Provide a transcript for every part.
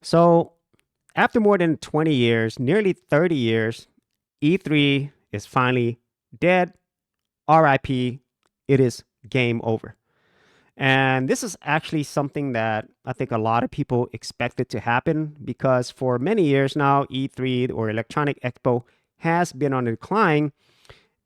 So, after more than 20 years, nearly 30 years, E3 is finally dead. R.I.P. It is game over. And this is actually something that I think a lot of people expected to happen because for many years now, E3 or Electronic Expo has been on a decline.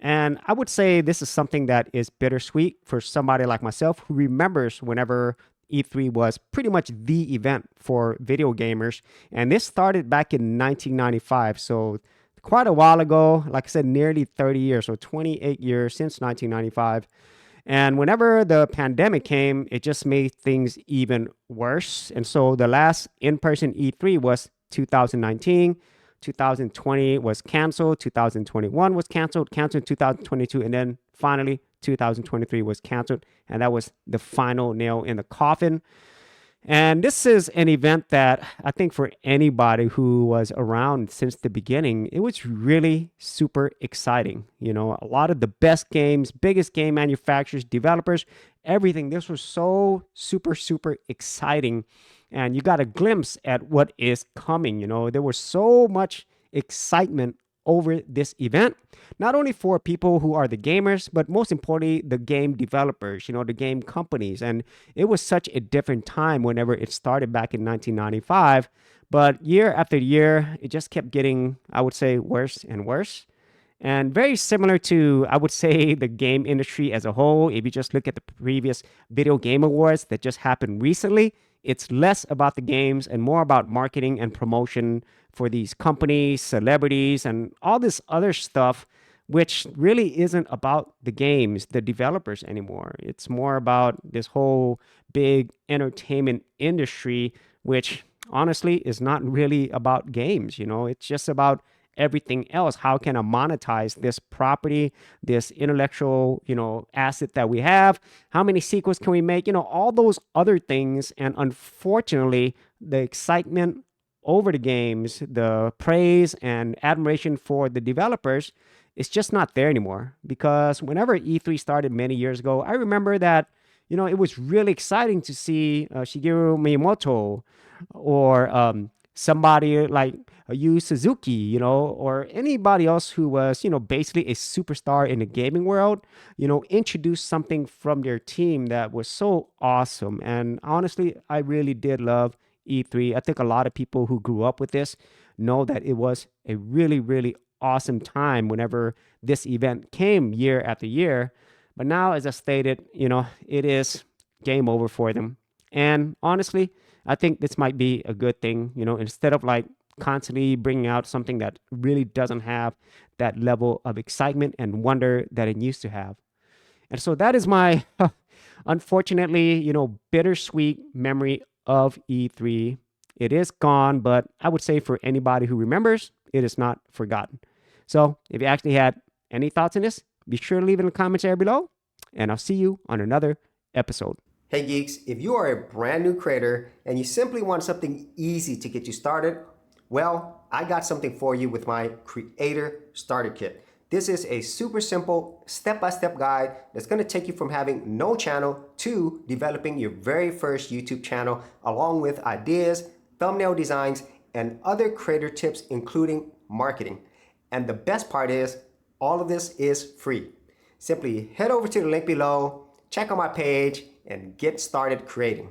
And I would say this is something that is bittersweet for somebody like myself who remembers whenever E3 was pretty much the event for video gamers. And this started back in 1995. So, quite a while ago, like I said, nearly 30 years, so 28 years since 1995. And whenever the pandemic came, it just made things even worse. And so the last in person E3 was 2019. 2020 was canceled. 2021 was canceled 2022. And then finally, 2023 was canceled. And that was the final nail in the coffin. And this is an event that I think for anybody who was around since the beginning, it was really super exciting. You know, a lot of the best games, biggest game manufacturers, developers, everything. This was so super exciting. And you got a glimpse at what is coming. You know, there was so much excitement over this event, not only for people who are the gamers, but most importantly, the game developers, you know, the game companies. And it was such a different time whenever it started back in 1995. But year after year, it just kept getting, I would say, worse and worse. And very similar to, I would say, the game industry as a whole. If you just look at the previous video game awards that just happened recently, it's less about the games and more about marketing and promotion for these companies, celebrities, and all this other stuff, which really isn't about the games, the developers anymore. It's more about this whole big entertainment industry, which honestly is not really about games. You know, it's just about everything else. How can I monetize this property, this intellectual, asset that we have? How many sequels can we make? You know, all those other things. And unfortunately, the excitement over the games, the praise and admiration for the developers, it's just not there anymore. Because whenever E3 started many years ago, I remember that, it was really exciting to see Shigeru Miyamoto or somebody like Yu Suzuki, or anybody else who was, basically a superstar in the gaming world, introduce something from their team that was so awesome. And honestly, I really did love E3. I think a lot of people who grew up with this know that it was a really awesome time whenever this event came year after year. But now, as I stated, it is game over for them. And honestly, I think this might be a good thing, instead of like constantly bringing out something that really doesn't have that level of excitement and wonder that it used to have. And so that is my, unfortunately, bittersweet memory of E3. It is gone, but I would say for anybody who remembers, it is not forgotten. So if you actually had any thoughts on this, be sure to leave it in the comments area below, and I'll see you on another episode. Hey geeks, if you are a brand new creator and you simply want something easy to get you started, well, I got something for you with my Creator Starter Kit. This is a super simple step-by-step guide that's going to take you from having no channel to developing your very first YouTube channel, along with ideas, thumbnail designs, and other creator tips, including marketing. And the best part is, all of this is free. Simply head over to the link below, check out my page, and get started creating.